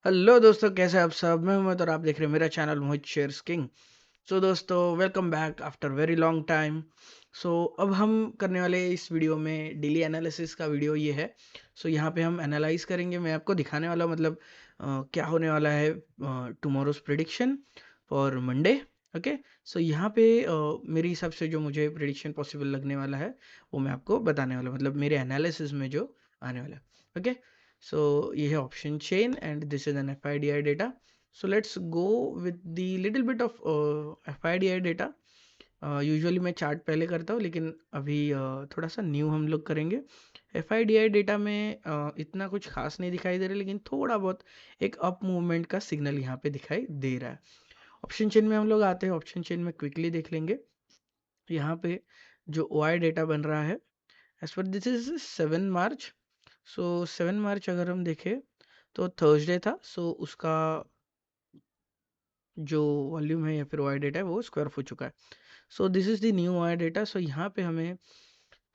Hello दोस्तों, कैसे हैं आप सब। मैं मोहित और आप देख रहे हैं मेरा channel Mohit shares king. So दोस्तों, welcome back after very long time. So अब हम करने वाले इस वीडियो में डेली एनालिसिस का वीडियो ये है। सो यहाँ पे हम एनालाइज करेंगे। मैं आपको दिखाने वाला हूँ, मतलब क्या होने वाला है tomorrow's prediction for Monday. Okay. So यहाँ पे मेरे हिसाब से जो मुझे प्रिडिक्शन पॉसिबल लगने वाला है वो मैं आपको बताने वाला हूँ, मतलब मेरे एनालिसिस में जो आने वाला है। ओके। So ये है option chain and this is an FIDI data. So let's go with the little bit of FIDI data. Usually मैं चार्ट पहले करता हूँ, लेकिन अभी थोड़ा सा न्यू हम लोग करेंगे। FIDI डेटा में इतना कुछ खास नहीं दिखाई दे रहा, लेकिन थोड़ा बहुत एक अप मूवमेंट का सिग्नल यहाँ पे दिखाई दे रहा है। ऑप्शन चेन में हम लोग आते हैं। ऑप्शन चेन में क्विकली देख लेंगे। यहाँ पे जो OI डेटा बन रहा है एज पर दिस इज 7 मार्च। सो 7 मार्च अगर हम देखें तो थर्सडे था। सो उसका जो वॉल्यूम है या फिर वाई डेटा है वो स्क्वायर हो चुका है। So this is the new Y data. So यहाँ पे हमें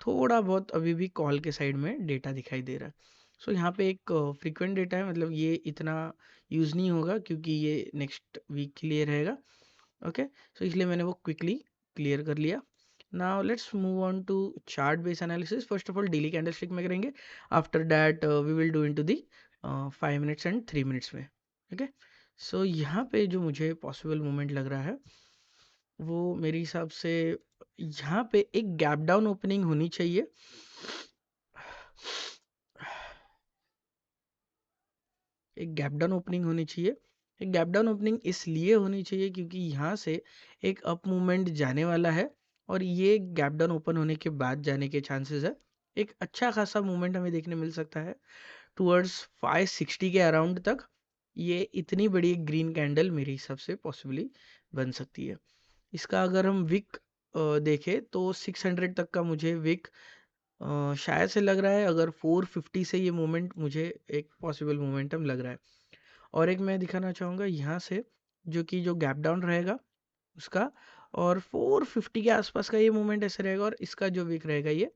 थोड़ा बहुत अभी भी कॉल के साइड में डेटा दिखाई दे रहा है। सो यहाँ पे एक फ्रीक्वेंट डेटा है, मतलब ये इतना यूज़ नहीं होगा क्योंकि ये नेक्स्ट वीक के लिए रहेगा। ओके। सो इसलिए मैंने वो क्विकली क्लियर कर लिया। Now let's move on to chart base analysis. First of all daily candlestick में करेंगे। After that we will do into the 5 minutes and 3 minutes में। ओके। सो यहाँ पे जो मुझे पॉसिबल मूवमेंट लग रहा है वो मेरे हिसाब से यहाँ पे एक गैप डाउन ओपनिंग होनी चाहिए। एक गैप डाउन ओपनिंग होनी चाहिए। एक गैप डाउन ओपनिंग इसलिए होनी चाहिए क्योंकि यहाँ से एक अप मूवमेंट जाने वाला है और ये गैप डाउन ओपन होने के बाद जाने के चांसेस है। एक अच्छा खासा मूवमेंट हमें देखने मिल सकता है टुवर्ड्स 560 के अराउंड तक। ये इतनी बड़ी एक ग्रीन कैंडल मेरे हिसाब से पॉसिबली बन सकती है। इसका अगर हम विक देखें तो 600 तक का मुझे विक शायद से लग रहा है। अगर 450 से ये मूवमेंट मुझे एक पॉसिबल मोमेंटम लग रहा है। और एक मैं दिखाना चाहूँगा यहाँ से जो कि जो गैप डाउन रहेगा उसका, और 450 के आसपास का ये मूवमेंट ऐसे रहेगा, और इसका जो वीक रहेगा ये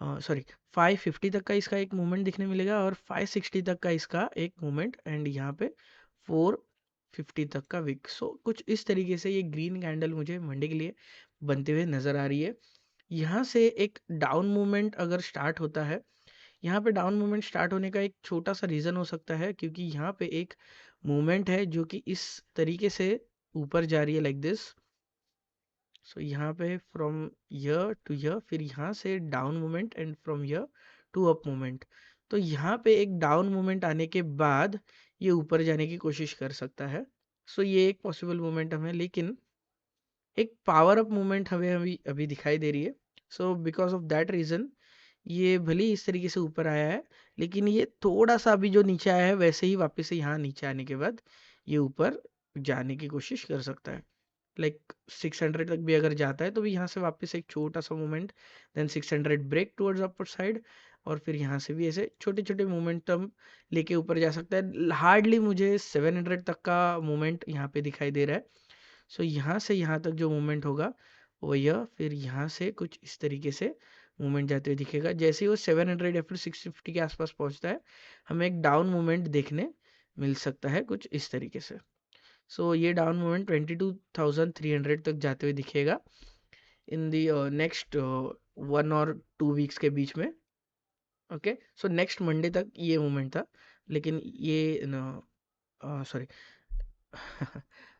सॉरी 550 तक का इसका एक मूवमेंट दिखने मिलेगा, और 560 तक का इसका एक मूवमेंट, एंड यहाँ पे 450 तक का वीक। सो कुछ इस तरीके से ये ग्रीन कैंडल मुझे मंडे के लिए बनते हुए नजर आ रही है। यहाँ से एक डाउन मूवमेंट अगर स्टार्ट होता है, यहाँ पे डाउन मूवमेंट स्टार्ट होने का एक छोटा सा रीज़न हो सकता है क्योंकि यहाँ पे एक मूवमेंट है जो कि इस तरीके से ऊपर जा रही है, लाइक दिस। सो यहाँ पे फ्रॉम यर टू यर, फिर यहाँ से down movement, and from here to up movement. तो यहाँ पे एक डाउन मूवमेंट आने के बाद ये ऊपर जाने की कोशिश कर सकता है। सो ये एक पॉसिबल मोमेंटम है, लेकिन एक पावर अप मूवमेंट हमें अभी अभी दिखाई दे रही है। So because of that reason ये भले ही इस तरीके से ऊपर आया है, लेकिन ये थोड़ा सा अभी जो नीचे आया है वैसे ही वापस से यहाँ नीचे आने के बाद ये ऊपर जाने की कोशिश कर सकता है। लाइक 600 तक भी अगर जाता है तो भी यहाँ से वापस एक छोटा सा movement, then 600 break towards upper side, और फिर यहाँ से भी ऐसे छोटे छोटे मोमेंटम लेके ऊपर जा सकता है। हार्डली मुझे 700 तक का मूवमेंट यहाँ पे दिखाई दे रहा है। सो यहाँ से यहाँ तक जो मूवमेंट होगा वो यह, फिर यहाँ से कुछ इस तरीके से मूवमेंट जाते हुए दिखेगा। जैसे ही वो 700 या फिर 650 के आसपास पहुँचता है हमें एक डाउन मूवमेंट देखने मिल सकता है कुछ इस तरीके से। सो ये डाउन मूवमेंट 22,300 तक जाते हुए दिखेगा इन दी नेक्स्ट 1 और 2 वीक्स के बीच में। ओके। सो नेक्स्ट मंडे तक ये मूवमेंट था, लेकिन ये sorry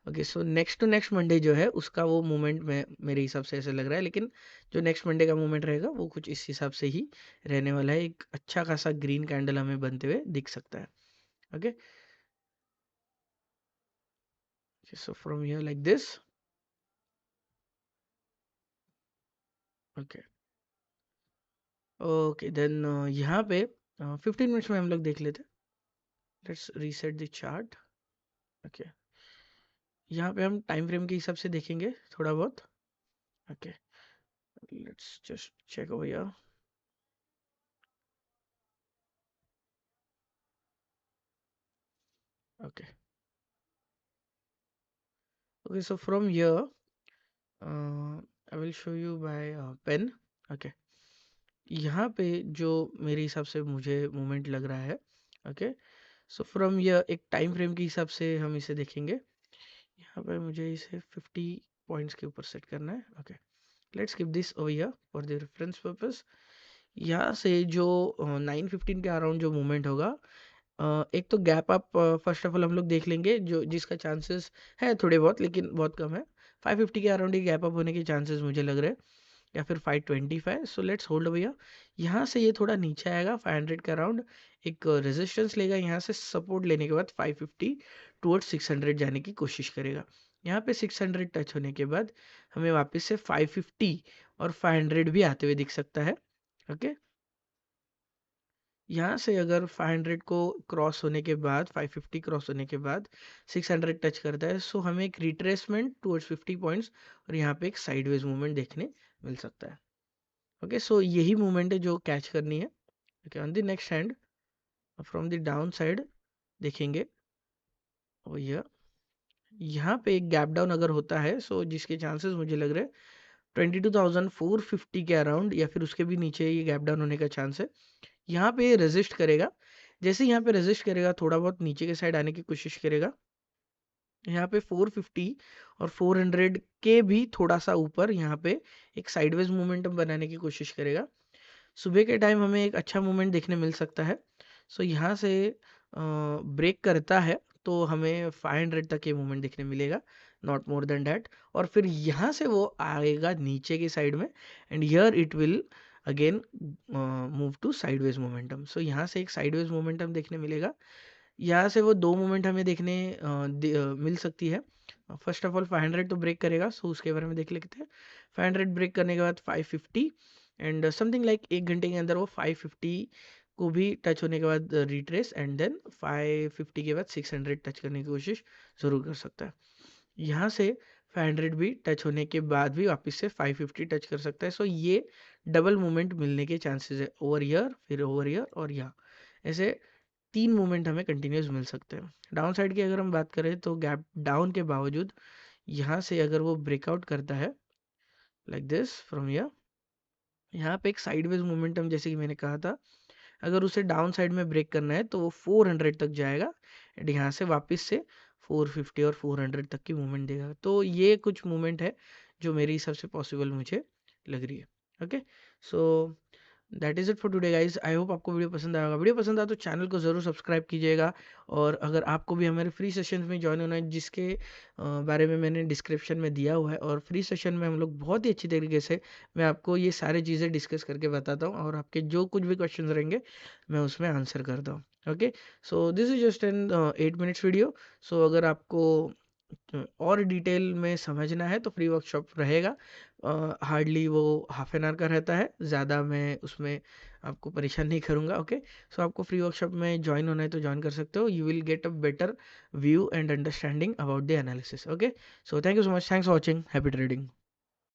okay. So next to next Monday जो है उसका वो मूवमेंट में मेरे हिसाब से ऐसे लग रहा है, लेकिन जो नेक्स्ट मंडे का मूवमेंट रहेगा वो कुछ इस हिसाब से ही रहने वाला है। एक अच्छा खासा ग्रीन कैंडल हमें बनते हुए दिख सकता है। Okay. So from here like this. Okay. Okay then यहाँ पे 15 मिनट्स में हम लोग देख लेते हैं। Let's reset the chart. Okay. यहाँ पे हम टाइम फ्रेम के हिसाब से देखेंगे थोड़ा बहुत। Okay. Let's just check over here. Okay. Okay. So from here I will show you by pen. Okay. यहाँ पे जो मेरे हिसाब से मुझे मूवमेंट लग रहा है। ओके। सो फ्रॉम ये एक टाइम फ्रेम के हिसाब से हम इसे देखेंगे। यहाँ पे मुझे इसे 50 पॉइंट्स के ऊपर सेट करना है। Okay, let's keep this over here for the reference purpose. यहाँ से जो 9:15 के अराउंड जो मूवमेंट होगा, एक तो gap up first of all हम लोग देख लेंगे, जो जिसका चांसेस है थोड़े बहुत, लेकिन बहुत कम है। 550 के अराउंड ही गैप अप होने के चांसेस मुझे लग रहे हैं, या फिर 525। सो लेट्स होल्ड भैया। यहाँ से ये थोड़ा नीचे आएगा 500 के अराउंड, एक रेजिस्टेंस लेगा, यहाँ से सपोर्ट लेने के बाद 550 टुवर्ड्स 600 जाने की कोशिश करेगा। यहाँ पे 600 टच होने के बाद हमें वापस से 550 और 500 भी आते हुए दिख सकता है। ओके, यहाँ से अगर 500 को क्रॉस होने के बाद, 550 क्रॉस होने के बाद 600 टच करता है, सो हमें एक रिट्रेसमेंट टुवर्ड्स 50 पॉइंट्स और यहाँ पे एक साइडवेज मूवमेंट देखने मिल सकता है। ओके, सो यही मूवमेंट है जो कैच करनी है। Okay, on the next hand from the down side देखेंगे, और यहाँ पे एक गैप डाउन अगर होता है, सो जिसके चांसेस मुझे लग रहे हैं 22,450 के अराउंड या फिर उसके भी नीचे ये गैप डाउन होने का चांस है। यहाँ पे रेजिस्ट करेगा, जैसे यहाँ पे रेजिस्ट करेगा थोड़ा बहुत नीचे के साइड आने की कोशिश करेगा। यहाँ पे 450 और 400 के भी थोड़ा सा ऊपर यहाँ पे एक साइडवेज मोमेंटम बनाने की कोशिश करेगा। सुबह के टाइम हमें एक अच्छा मूवमेंट देखने मिल सकता है। सो यहाँ से ब्रेक करता है तो हमें 500 तक ये मूवमेंट देखने मिलेगा, नॉट मोर देन डैट। और फिर यहाँ से वो आएगा नीचे की साइड में, and here it will again move to sideways momentum. So यहाँ से एक साइडवेज मोमेंटम देखने मिलेगा। यहाँ से वो दो मोमेंट हमें देखने मिल सकती है। फर्स्ट ऑफ ऑल 500 तो ब्रेक करेगा, सो उसके बारे में देख लेते हैं। 500 ब्रेक करने के बाद 550 एंड समथिंग लाइक 1 घंटे के अंदर वो 550 को भी टच होने के बाद रिट्रेस, एंड देन 550 के बाद 600 टच करने की कोशिश ज़रूर कर सकता है। यहाँ से 500 भी टच होने के बाद भी वापस से 550 टच कर सकता है। सो ये डबल मूवमेंट मिलने के चांसेस है, ओवर ईयर फिर ओवर ईयर और यहाँ, ऐसे 3 मूवमेंट हमें कंटिन्यूस मिल सकते हैं। डाउन साइड की अगर हम बात करें तो गैप डाउन के बावजूद यहाँ से अगर वो ब्रेकआउट करता है लाइक दिस फ्रॉम यहाँ पे एक साइडवेज मोमेंटम, जैसे कि मैंने कहा था, अगर उसे डाउन साइड में ब्रेक करना है तो वो 400 तक जाएगा, एंड यहाँ से वापस से 450 और 400 तक की मूवमेंट देगा। तो ये कुछ मूवमेंट है जो मेरे हिसाब से पॉसिबल मुझे लग रही है। Okay, so that is it for today guys. I hope आपको वीडियो पसंद आएगा। वीडियो पसंद आया तो चैनल को ज़रूर सब्सक्राइब कीजिएगा, और अगर आपको भी हमारे फ्री सेशन में ज्वाइन होना है, जिसके बारे में मैंने डिस्क्रिप्शन में दिया हुआ है, और फ्री सेशन में हम लोग बहुत ही अच्छी तरीके से मैं आपको ये सारी चीज़ें डिस्कस करके बताता हूँ, और आपके जो कुछ भी क्वेश्चन रहेंगे मैं उसमें आंसर करता हूँ। Okay, so this is just an 8 minutes video. So अगर आपको और डिटेल में समझना है तो फ्री वर्कशॉप रहेगा, हार्डली वो हाफ एन आवर का रहता है, ज़्यादा मैं उसमें आपको परेशान नहीं करूँगा। ओके, सो आपको फ्री वर्कशॉप में ज्वाइन होना है तो ज्वाइन कर सकते हो। You will get a better view and understanding about the analysis. Okay, so thank you so much, thanks for watching, happy trading.